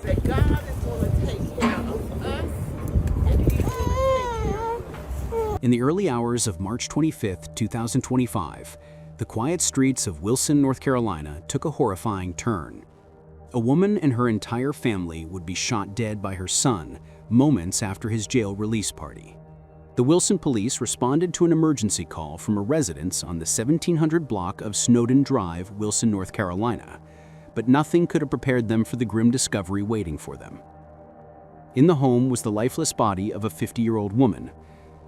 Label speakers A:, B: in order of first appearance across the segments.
A: That God is going to take care of us, and He's going to take care of us.
B: In the early hours of March 25, 2025, the quiet streets of Wilson, North Carolina took a horrifying turn. A woman and her entire family would be shot dead by her son moments after his jail release party. The Wilson police responded to an emergency call from a residence on the 1700 block of Snowden Drive, Wilson, North Carolina, but nothing could have prepared them for the grim discovery waiting for them. In the home was the lifeless body of a 50-year-old woman,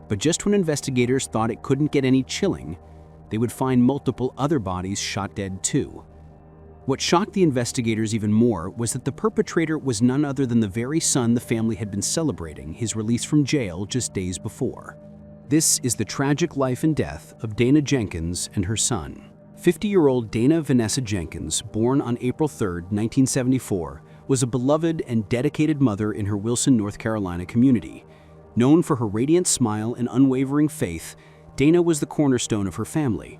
B: but just when investigators thought it couldn't get any chilling, they would find multiple other bodies shot dead too. What shocked the investigators even more was that the perpetrator was none other than the very son the family had been celebrating his release from jail just days before. This is the tragic life and death of Dana Jenkins and her son. 50-year-old Dana Vanessa Jenkins, born on April 3, 1974, was a beloved and dedicated mother in her Wilson, North Carolina community. Known for her radiant smile and unwavering faith, Dana was the cornerstone of her family.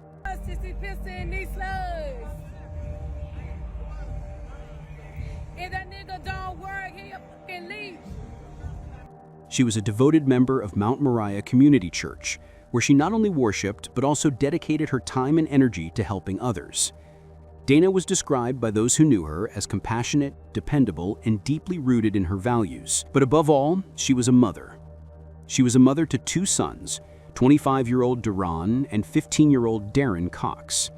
B: She was a devoted member of Mount Moriah Community Church, where she not only worshiped but also dedicated her time and energy to helping others. Dana was described by those who knew her as compassionate, dependable, and deeply rooted in her values. But above all, she was a mother. She was a mother to two sons, 25-year-old Duran and 15-year-old Darren Cox.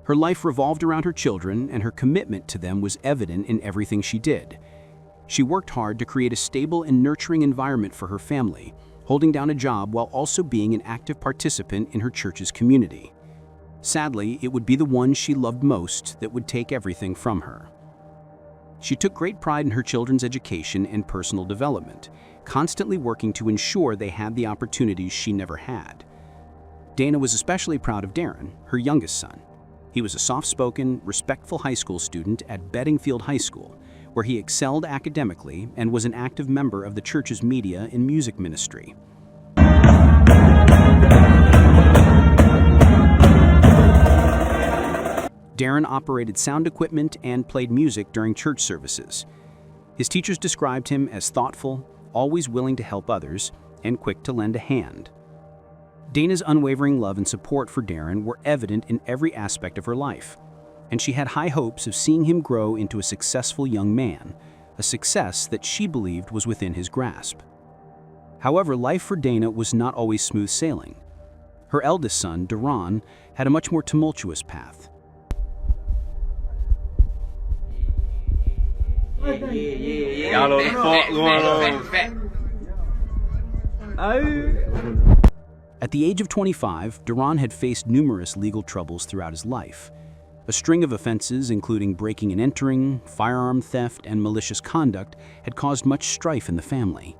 B: Her life revolved around her children, and her commitment to them was evident in everything she did. She worked hard to create a stable and nurturing environment for her family, holding down a job while also being an active participant in her church's community. Sadly, it would be the one she loved most that would take everything from her. She took great pride in her children's education and personal development, constantly working to ensure they had the opportunities she never had. Dana was especially proud of Darren, her youngest son. He was a soft-spoken, respectful high school student at Bedingfield High School, where he excelled academically and was an active member of the church's media and music ministry. Darren operated sound equipment and played music during church services. His teachers described him as thoughtful, always willing to help others, and quick to lend a hand. Dana's unwavering love and support for Darren were evident in every aspect of her life, and she had high hopes of seeing him grow into a successful young man, a success that she believed was within his grasp. However, life for Dana was not always smooth sailing. Her eldest son, Duran, had a much more tumultuous path.
C: Y'all know the fuck going on.
B: At the age of 25, Duran had faced numerous legal troubles throughout his life. A string of offenses, including breaking and entering, firearm theft, and malicious conduct, had caused much strife in the family.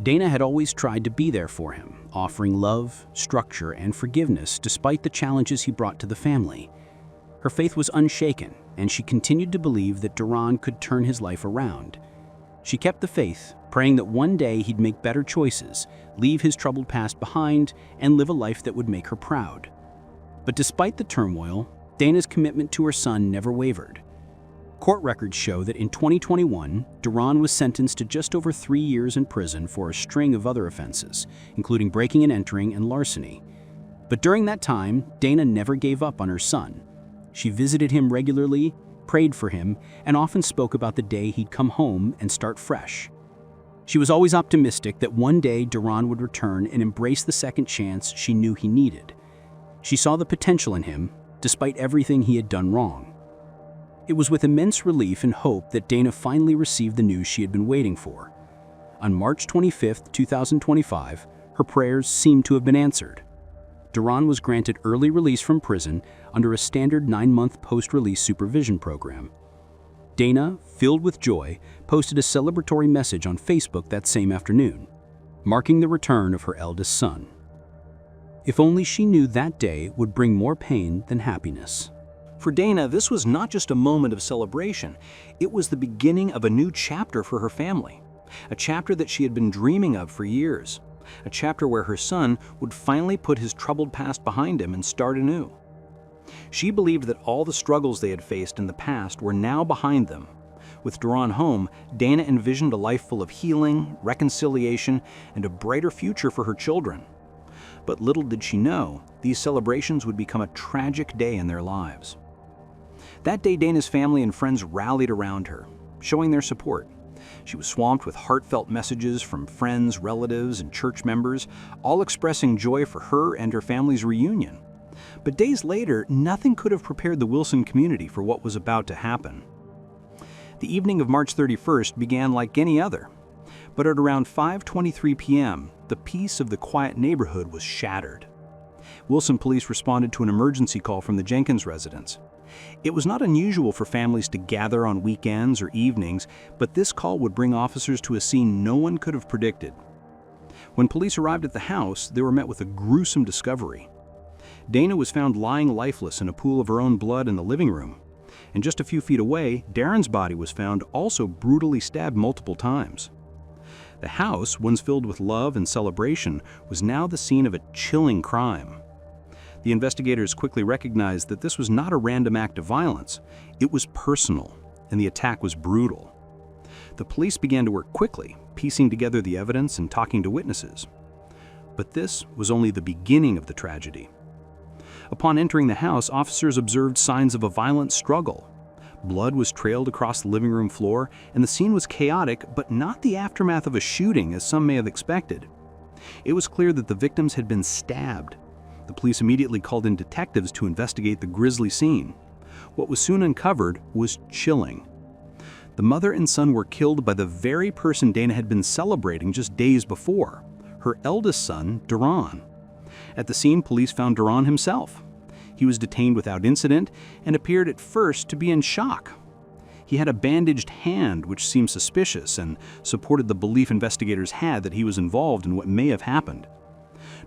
B: Dana had always tried to be there for him, offering love, structure, and forgiveness despite the challenges he brought to the family. Her faith was unshaken, and she continued to believe that Duran could turn his life around. She kept the faith, praying that one day he'd make better choices, leave his troubled past behind, and live a life that would make her proud. But despite the turmoil, Dana's commitment to her son never wavered. Court records show that in 2021, Duran was sentenced to just over 3 years in prison for a string of other offenses, including breaking and entering and larceny. But during that time, Dana never gave up on her son. She visited him regularly, prayed for him, and often spoke about the day he'd come home and start fresh. She was always optimistic that one day Duran would return and embrace the second chance she knew he needed. She saw the potential in him, despite everything he had done wrong. It was with immense relief and hope that Dana finally received the news she had been waiting for. On March 25, 2025, her prayers seemed to have been answered. Duran was granted early release from prison under a standard 9-month post-release supervision program. Dana, filled with joy, posted a celebratory message on Facebook that same afternoon, marking the return of her eldest son. If only she knew that day would bring more pain than happiness.
D: For Dana, this was not just a moment of celebration. It was the beginning of a new chapter for her family, a chapter that she had been dreaming of for years, a chapter where her son would finally put his troubled past behind him and start anew. She believed that all the struggles they had faced in the past were now behind them, With Duran home, Dana envisioned a life full of healing, reconciliation, and a brighter future for her children. But little did she know, these celebrations would become a tragic day in their lives. That day, Dana's family and friends rallied around her, showing their support. She was swamped with heartfelt messages from friends, relatives, and church members, all expressing joy for her and her family's reunion. But days later, nothing could have prepared the Wilson community for what was about to happen. The evening of March 31st began like any other, but at around 5:23 p.m., the peace of the quiet neighborhood was shattered. Wilson police responded to an emergency call from the Jenkins residence. It was not unusual for families to gather on weekends or evenings, but this call would bring officers to a scene no one could have predicted. When police arrived at the house, they were met with a gruesome discovery. Dana was found lying lifeless in a pool of her own blood in the living room. And just a few feet away, Darren's body was found, also brutally stabbed multiple times. The house, once filled with love and celebration, was now the scene of a chilling crime. The investigators quickly recognized that this was not a random act of violence. It was personal, and the attack was brutal. The police began to work quickly, piecing together the evidence and talking to witnesses. But this was only the beginning of the tragedy. Upon entering the house, officers observed signs of a violent struggle. Blood was trailed across the living room floor, and the scene was chaotic, but not the aftermath of a shooting, as some may have expected. It was clear that the victims had been stabbed. The police immediately called in detectives to investigate the grisly scene. What was soon uncovered was chilling. The mother and son were killed by the very person Dana had been celebrating just days before, her eldest son, Duran. At the scene, police found Duran himself. He was detained without incident and appeared at first to be in shock. He had a bandaged hand, which seemed suspicious and supported the belief investigators had that he was involved in what may have happened.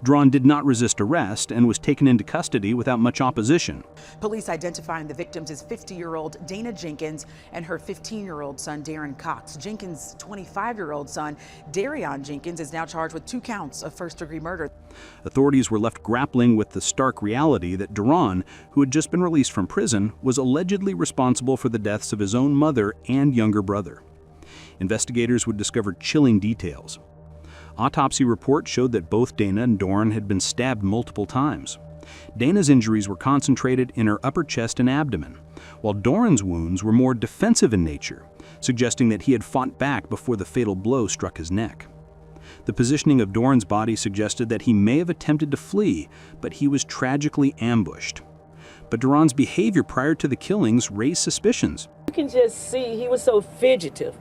D: Duran did not resist arrest and was taken into custody without much opposition.
E: Police identifying the victims as 50-year-old Dana Jenkins and her 15-year-old son, Darren Cox. Jenkins' 25-year-old son, Darion Jenkins, is now charged with 2 counts of first-degree murder.
D: Authorities were left grappling with the stark reality that Duran, who had just been released from prison, was allegedly responsible for the deaths of his own mother and younger brother. Investigators would discover chilling details. Autopsy reports showed that both Dana and Doran had been stabbed multiple times. Dana's injuries were concentrated in her upper chest and abdomen, while Doran's wounds were more defensive in nature, suggesting that he had fought back before the fatal blow struck his neck. The positioning of Doran's body suggested that he may have attempted to flee, but he was tragically ambushed. But Duran's behavior prior to the killings raised suspicions.
F: You can just see he was so fidgetive.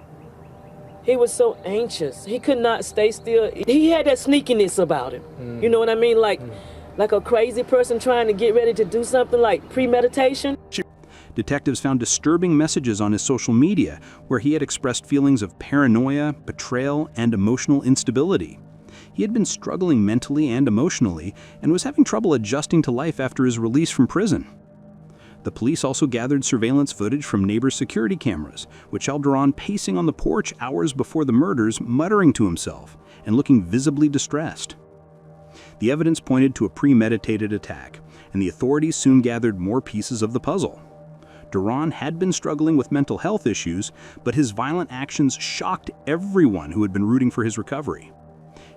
F: He was so anxious. He could not stay still. He had that sneakiness about him. You know what I mean? Like a crazy person trying to get ready to do something, like premeditation.
D: Detectives found disturbing messages on his social media where he had expressed feelings of paranoia, betrayal, and emotional instability. He had been struggling mentally and emotionally and was having trouble adjusting to life after his release from prison. The police also gathered surveillance footage from neighbors' security cameras, which held Duran pacing on the porch hours before the murders, muttering to himself and looking visibly distressed. The evidence pointed to a premeditated attack, and the authorities soon gathered more pieces of the puzzle. Duran had been struggling with mental health issues, but his violent actions shocked everyone who had been rooting for his recovery.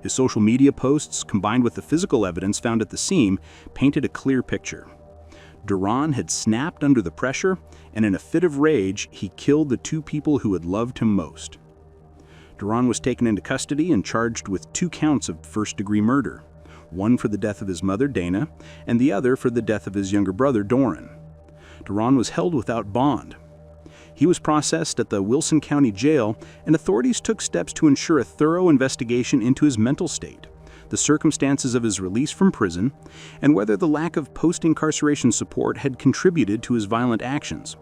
D: His social media posts, combined with the physical evidence found at the scene, painted a clear picture. Duran had snapped under the pressure, and in a fit of rage, he killed the 2 people who had loved him most. Duran was taken into custody and charged with 2 counts of first-degree murder, one for the death of his mother, Dana, and the other for the death of his younger brother, Doran. Duran was held without bond. He was processed at the Wilson County Jail, and authorities took steps to ensure a thorough investigation into his mental state, the circumstances of his release from prison, and whether the lack of post-incarceration support had contributed to his violent actions.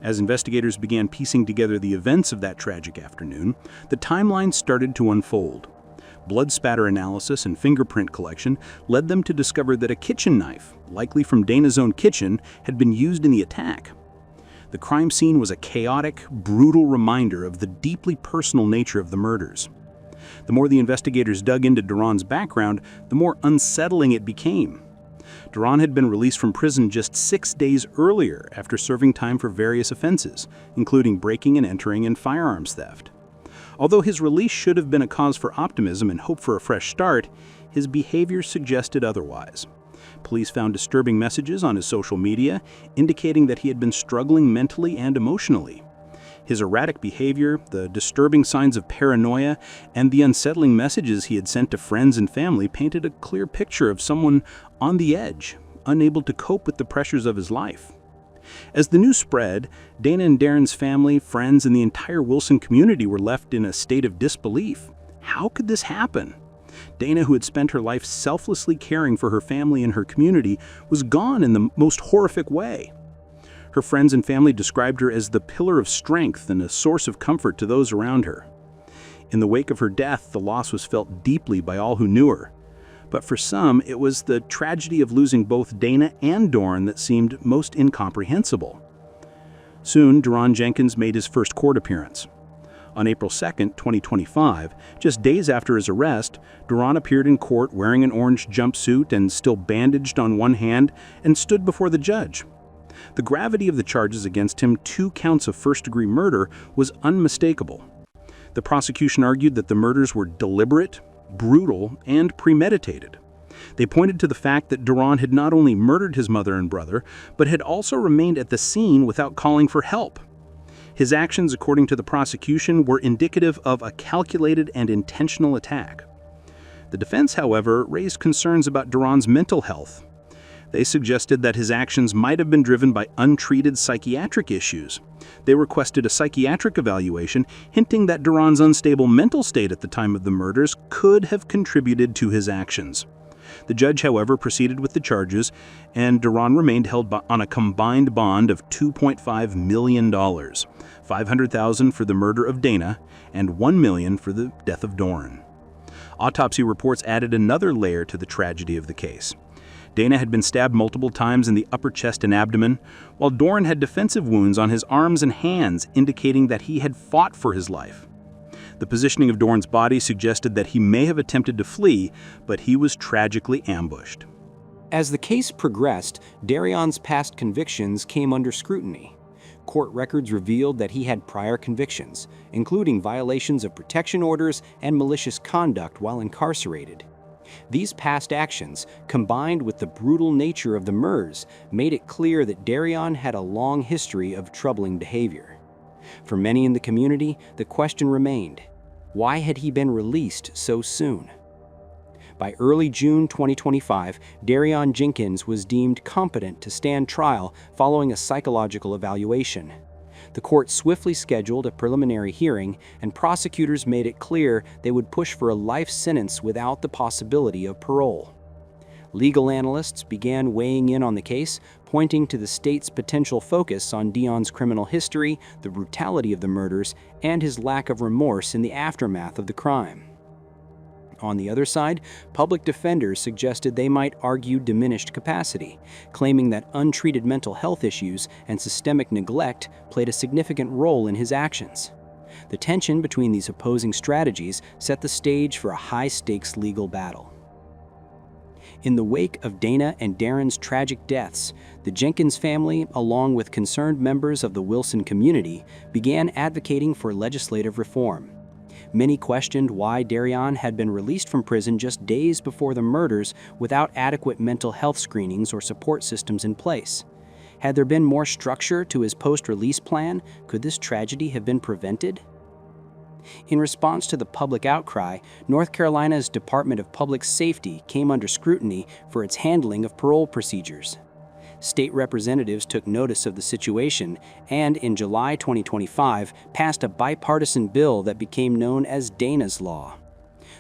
D: As investigators began piecing together the events of that tragic afternoon, the timeline started to unfold. Blood spatter analysis and fingerprint collection led them to discover that a kitchen knife, likely from Dana's own kitchen, had been used in the attack. The crime scene was a chaotic, brutal reminder of the deeply personal nature of the murders. The more the investigators dug into Duran's background, the more unsettling it became.
B: Duran had been released from prison just 6 days earlier after serving time for various offenses, including breaking and entering and firearms theft. Although his release should have been a cause for optimism and hope for a fresh start, his behavior suggested otherwise. Police found disturbing messages on his social media indicating that he had been struggling mentally and emotionally. His erratic behavior, the disturbing signs of paranoia, and the unsettling messages he had sent to friends and family painted a clear picture of someone on the edge, unable to cope with the pressures of his life. As the news spread, Dana and Darren's family, friends, and the entire Wilson community were left in a state of disbelief. How could this happen? Dana, who had spent her life selflessly caring for her family and her community, was gone in the most horrific way. Her friends and family described her as the pillar of strength and a source of comfort to those around her. In the wake of her death, the loss was felt deeply by all who knew her. But for some, it was the tragedy of losing both Dana and Doran that seemed most incomprehensible. Soon, Duran Jenkins made his first court appearance. On April 2, 2025, just days after his arrest, Duran appeared in court wearing an orange jumpsuit and still bandaged on one hand and stood before the judge. The gravity of the charges against him, 2 counts of first-degree murder, was unmistakable. The prosecution argued that the murders were deliberate, brutal, and premeditated. They pointed to the fact that Duran had not only murdered his mother and brother, but had also remained at the scene without calling for help. His actions, according to the prosecution, were indicative of a calculated and intentional attack. The defense, however, raised concerns about Duran's mental health. They suggested that his actions might have been driven by untreated psychiatric issues. They requested a psychiatric evaluation, hinting that Duran's unstable mental state at the time of the murders could have contributed to his actions. The judge, however, proceeded with the charges, and Duran remained held on a combined bond of $2.5 million, $500,000 for the murder of Dana, and $1 million for the death of Doran. Autopsy reports added another layer to the tragedy of the case. Dana had been stabbed multiple times in the upper chest and abdomen, while Doran had defensive wounds on his arms and hands, indicating that he had fought for his life. The positioning of Doran's body suggested that he may have attempted to flee, but he was tragically ambushed.
D: As the case progressed, Darion's past convictions came under scrutiny. Court records revealed that he had prior convictions, including violations of protection orders and malicious conduct while incarcerated. These past actions, combined with the brutal nature of the murders, made it clear that Darion had a long history of troubling behavior. For many in the community, the question remained, why had he been released so soon? By early June 2025, Darion Jenkins was deemed competent to stand trial following a psychological evaluation. The court swiftly scheduled a preliminary hearing, and prosecutors made it clear they would push for a life sentence without the possibility of parole. Legal analysts began weighing in on the case, pointing to the state's potential focus on Dion's criminal history, the brutality of the murders, and his lack of remorse in the aftermath of the crime. On the other side, public defenders suggested they might argue diminished capacity, claiming that untreated mental health issues and systemic neglect played a significant role in his actions. The tension between these opposing strategies set the stage for a high-stakes legal battle. In the wake of Dana and Darren's tragic deaths, the Jenkins family, along with concerned members of the Wilson community, began advocating for legislative reform. Many questioned why Darion had been released from prison just days before the murders without adequate mental health screenings or support systems in place. Had there been more structure to his post-release plan, could this tragedy have been prevented? In response to the public outcry, North Carolina's Department of Public Safety came under scrutiny for its handling of parole procedures. State representatives took notice of the situation and, in July 2025, passed a bipartisan bill that became known as Dana's Law.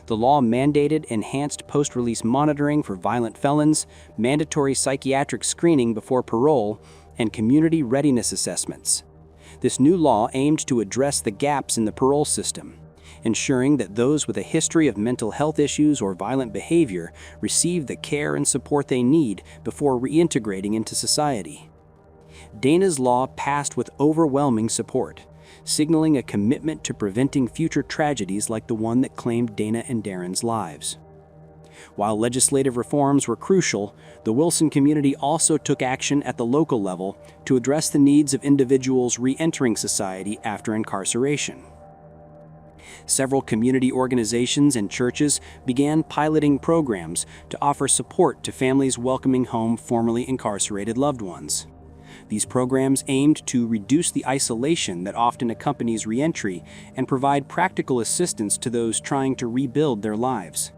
D: The law mandated enhanced post-release monitoring for violent felons, mandatory psychiatric screening before parole, and community readiness assessments. This new law aimed to address the gaps in the parole system, ensuring that those with a history of mental health issues or violent behavior receive the care and support they need before reintegrating into society. Dana's Law passed with overwhelming support, signaling a commitment to preventing future tragedies like the one that claimed Dana and Darren's lives. While legislative reforms were crucial, the Wilson community also took action at the local level to address the needs of individuals re-entering society after incarceration. Several community organizations and churches began piloting programs to offer support to families welcoming home formerly incarcerated loved ones. These programs aimed to reduce the isolation that often accompanies re-entry and provide practical assistance to those trying to rebuild their lives.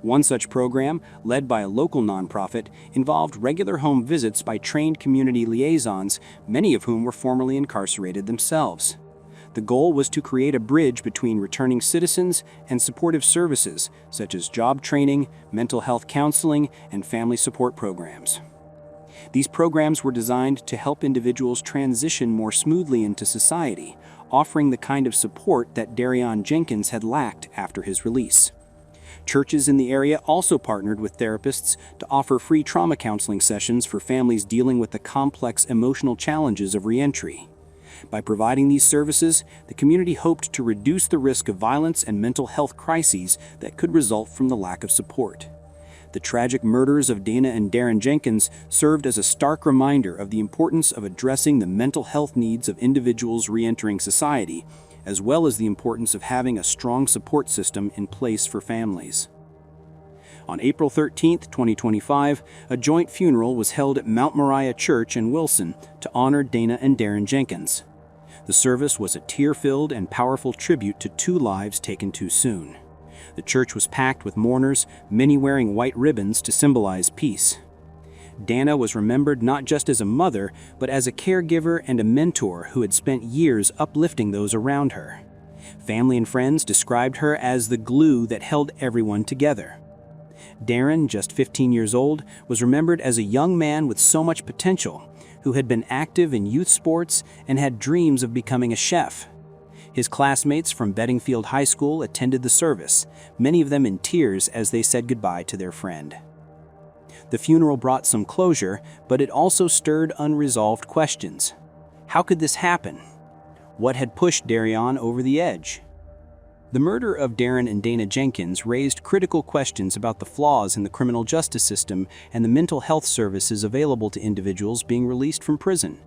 D: One such program, led by a local nonprofit, involved regular home visits by trained community liaisons, many of whom were formerly incarcerated themselves. The goal was to create a bridge between returning citizens and supportive services, such as job training, mental health counseling, and family support programs. These programs were designed to help individuals transition more smoothly into society, offering the kind of support that Darion Jenkins had lacked after his release. Churches in the area also partnered with therapists to offer free trauma counseling sessions for families dealing with the complex emotional challenges of re-entry. By providing these services, the community hoped to reduce the risk of violence and mental health crises that could result from the lack of support. The tragic murders of Dana and Darren Jenkins served as a stark reminder of the importance of addressing the mental health needs of individuals re-entering society, as well as the importance of having a strong support system in place for families. On April 13, 2025, a joint funeral was held at Mount Moriah Church in Wilson to honor Dana and Darren Jenkins. The service was a tear-filled and powerful tribute to two lives taken too soon. The church was packed with mourners, many wearing white ribbons to symbolize peace. Dana was remembered not just as a mother, but as a caregiver and a mentor who had spent years uplifting those around her. Family and friends described her as the glue that held everyone together. Darren, just 15 years old, was remembered as a young man with so much potential, who had been active in youth sports and had dreams of becoming a chef. His classmates from Bedingfield High School attended the service, many of them in tears as they said goodbye to their friend. The funeral brought some closure, but it also stirred unresolved questions. How could this happen? What had pushed Darion over the edge? The murder of Darren and Dana Jenkins raised critical questions about the flaws in the criminal justice system and the mental health services available to individuals being released from prison.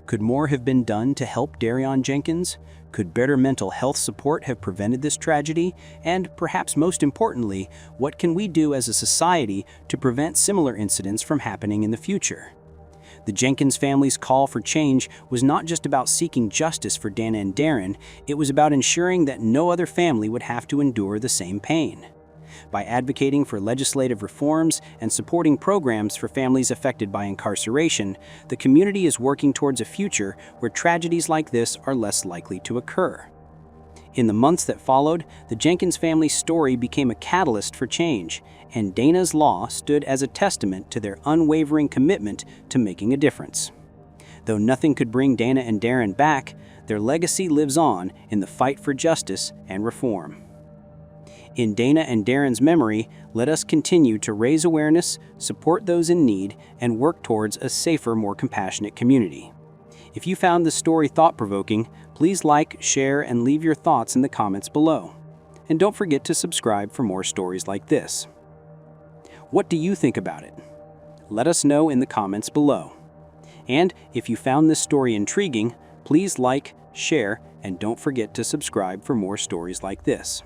D: Could more have been done to help Darion Jenkins? Could better mental health support have prevented this tragedy? And perhaps most importantly, what can we do as a society to prevent similar incidents from happening in the future? The Jenkins family's call for change was not just about seeking justice for Dana and Darren, it was about ensuring that no other family would have to endure the same pain. By advocating for legislative reforms and supporting programs for families affected by incarceration, the community is working towards a future where tragedies like this are less likely to occur. In the months that followed, the Jenkins family's story became a catalyst for change, and Dana's law stood as a testament to their unwavering commitment to making a difference. Though nothing could bring Dana and Darren back, their legacy lives on in the fight for justice and reform. In Dana and Darren's memory, let us continue to raise awareness, support those in need, and work towards a safer, more compassionate community. If you found this story thought-provoking, please like, share, and leave your thoughts in the comments below. And don't forget to subscribe for more stories like this. What do you think about it? Let us know in the comments below. And if you found this story intriguing, please like, share, and don't forget to subscribe for more stories like this.